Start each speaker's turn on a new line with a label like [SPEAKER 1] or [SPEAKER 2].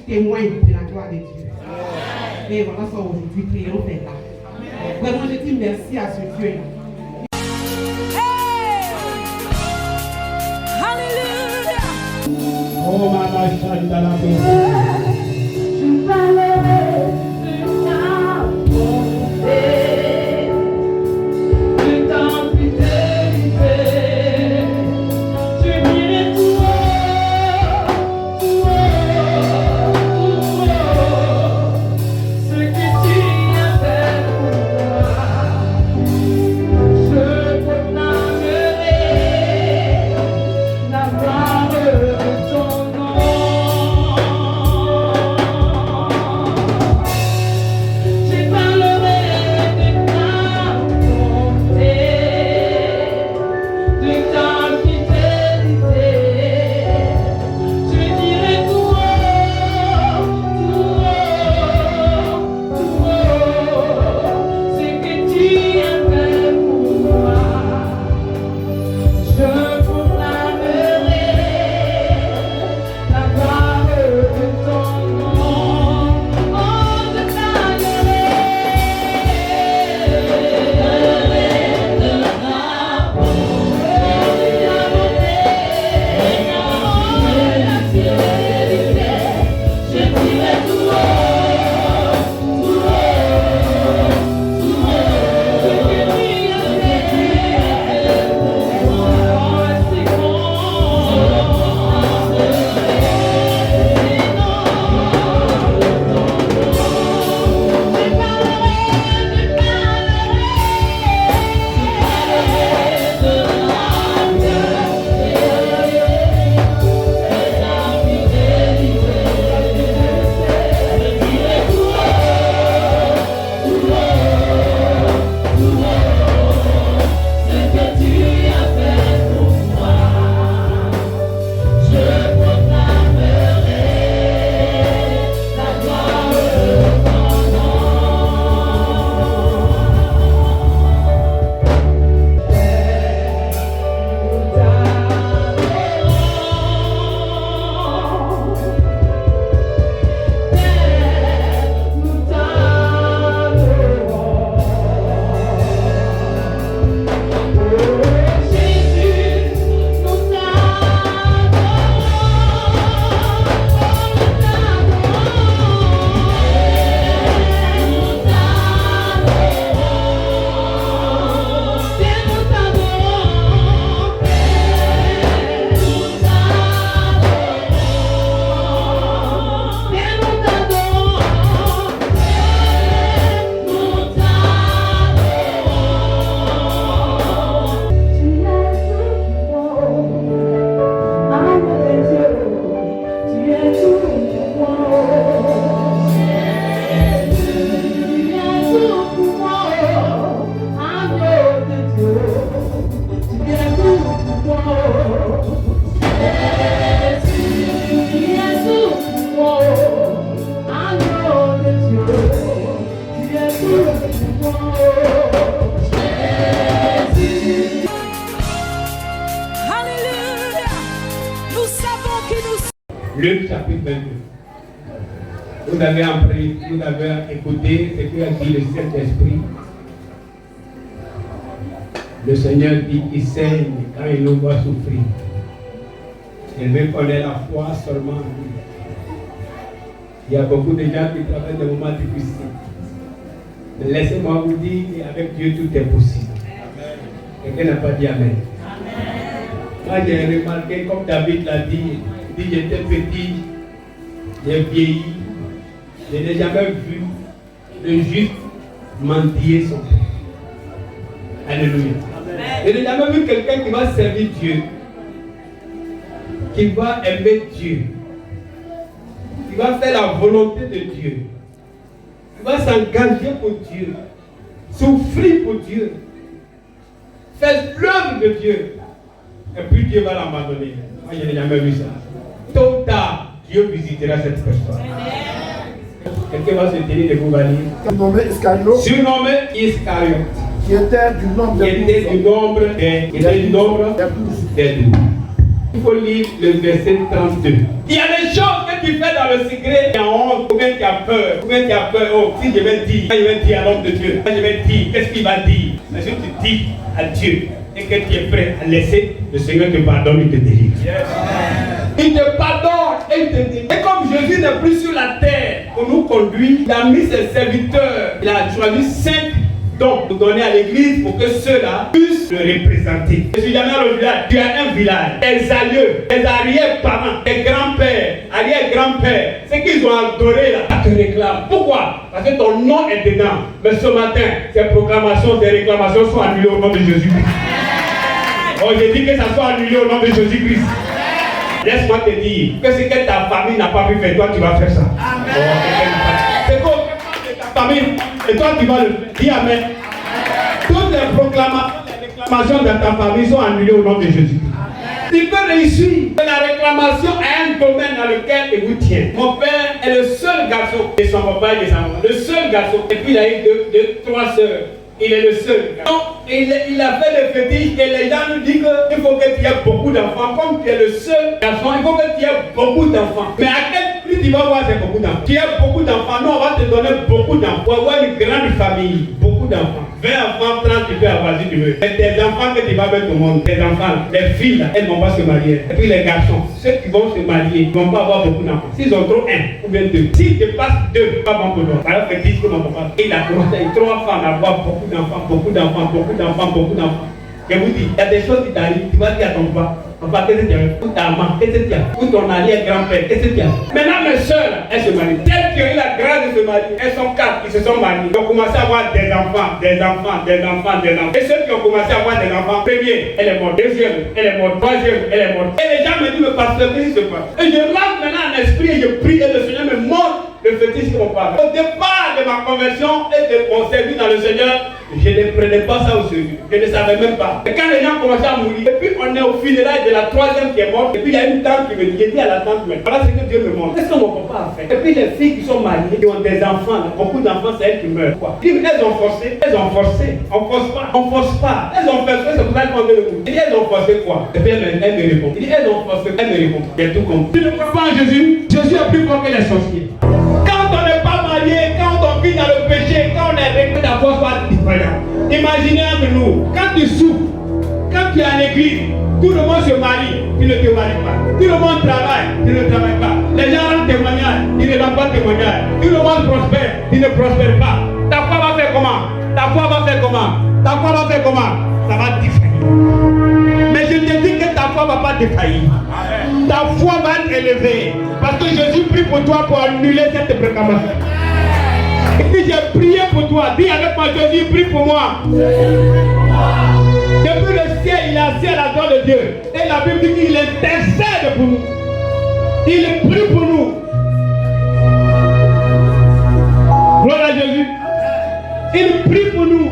[SPEAKER 1] témoin de la gloire de Dieu. Et voilà ça aujourd'hui, prions fait là. Vraiment, je dis merci à ce Dieu-là.
[SPEAKER 2] Oh, Mama Chandala. Luc chapitre 22. Vous avez appris, vous avez écouté ce que a dit le Saint-Esprit. Le Seigneur dit qu'il saigne quand il nous voit souffrir. Il veut connaître la foi seulement en lui. Il y a beaucoup de gens qui traversent des moments difficiles. Mais laissez-moi vous dire qu'avec Dieu tout est possible. Quelqu'un n'a pas dit Amen. Moi j'ai remarqué, comme David l'a dit, j'étais petit, j'ai vieilli, je n'ai jamais vu le juste mendier son père. Alléluia. Je n'ai jamais vu quelqu'un qui va servir Dieu, qui va aimer Dieu, qui va faire la volonté de Dieu, qui va s'engager pour Dieu, souffrir pour Dieu, faire l'œuvre de Dieu, et puis Dieu va l'abandonner. Moi, je n'ai jamais vu ça. Tôt ou tard, Dieu visitera cette personne. Quelqu'un va se tenir de vous valide. Surnommé Iscariote. Qui était du nombre des 12. Il faut lire le verset 32. Il y a des choses que tu fais dans le secret, tu as honte, ou bien tu as peur, oh, si je vais dire, quand je vais dire à l'homme de Dieu, quand je vais dire, qu'est-ce qu'il va dire? Mais si tu dis à Dieu et que tu es prêt à laisser, le Seigneur te pardonne, il te délivre. Yes. Il te pardonne et il te délivre. Et comme Jésus n'est plus sur la terre pour nous conduire, il a mis ses serviteurs, il a choisi 5 donc, nous donner à l'église pour que ceux-là puissent le représenter. Je suis jamais dans le village. Tu as un village. Des aïeux, des arrière-parents, des grands-pères, arrière-grands-pères. Ce qu'ils ont adoré là, ça te réclame. Pourquoi? Parce que ton nom est dedans. Mais ce matin, ces proclamations, ces réclamations sont annulées au nom de Jésus-Christ. Oh, j'ai dit que ça soit annulé au nom de Jésus-Christ. Laisse-moi te dire que ce que ta famille n'a pas pu faire, toi tu vas faire ça. C'est quoi ta famille? Et toi tu vas le faire. Dis Amen. Toutes les réclamations de ta famille sont annulées au nom de Jésus. Tu peux réussir. La réclamation est un domaine dans lequel il vous tient. Mon père est le seul garçon de son papa et de sa maman. Le seul garçon. Et puis il a eu 3 sœurs. Il est le seul. Donc, il a fait le fétiche et les gens nous disent qu'il faut que tu aies beaucoup d'enfants. Comme tu es le seul garçon, il faut que tu aies beaucoup d'enfants. Mais à quel prix tu vas avoir ces beaucoup d'enfants? Tu as beaucoup d'enfants, nous on va te donner beaucoup d'enfants. Pour avoir une grande famille, beaucoup d'enfants. 20 enfants, 30 tu peux avoir si tu veux. Mais tes enfants que tu vas mettre au monde, tes enfants, les filles là, elles ne vont pas se marier. Et puis les garçons, ceux qui vont se marier, ils ne vont pas avoir beaucoup d'enfants. S'ils ont trop 1 ou bien 2. S'ils te passent 2, pas bon pour toi. Par exemple, fétiche que mon papa, il a commencé avec 3 femmes à avoir beaucoup d'enfants, beaucoup d'enfants, beaucoup d'enfants, beaucoup d'enfants. Je vous dis, il y a des choses qui t'arrivent, tu vas dire à ton papa, qu'est-ce que tu as? Ou ta maman, qu'est-ce que tu as? Ou ton arrière-grand-père, qu'est-ce que tu as? Maintenant, mes soeurs, elles se marient. Celles qui ont eu la grâce de se marier, elles sont 4 qui se sont mariées. Ils ont commencé à avoir des enfants, des enfants, des enfants, des enfants. Et ceux qui ont commencé à avoir des enfants, premier, elle est morte. Deuxième, elle est morte. Troisième, elle est morte. Et les gens me disent, mais pasteur, qu'est-ce qui se passe? Et je rentre maintenant en esprit et je prie et le Seigneur me montre le fétiche que mon père. Au départ de ma conversion et de mon service dans le Seigneur, je ne prenais pas ça au sérieux. Je ne savais même pas. Et quand les gens commençaient à mourir, et puis on est au funérailles de la 3e qui est morte, et puis il y a une tante qui me dit, j'ai dit à la tante, mais voilà ce que Dieu me montre. Qu'est-ce que mon papa a fait? Et puis les filles qui sont mariées, qui ont des enfants, beaucoup d'enfants, c'est elles qui meurent. Quoi? Elles ont forcé, elles ont forcé. On force pas, on force pas. Elles ont forcé, c'est pour ça qu'elles font le coup. Il dit, elles ont forcé quoi? Et puis elle me répond. Il dit, elles ont forcé, elle me répond. J'ai tout compris. Tu ne crois pas en Jésus? Jésus est plus fort que les sorciers. Quand on n'est pas marié, quand on vit dans le péché, quand on est réglé, ta force va différente. Imaginez entre nous, quand tu souffres, quand tu es en église, tout le monde se marie, tu ne te maries pas. Tout le monde travaille, tu ne travailles pas. Les gens rendent témoignage, tu ne rends pas témoignage. Tout le monde prospère, tu ne prospères pas. Ta foi va faire comment? Ta foi va faire comment? Ta foi va faire comment? Ça va défaillir. Mais je te dis que ta foi ne va pas défaillir. Ta foi va être élevée. Parce que Jésus prie pour toi pour annuler cette précamation. Et puis j'ai prié pour toi. Dis avec moi, Jésus prie pour moi. Depuis le ciel, il est assis à la droite de Dieu. Et la Bible dit qu'il intercède pour nous. Il prie pour nous. Gloire à Jésus. Il prie pour nous.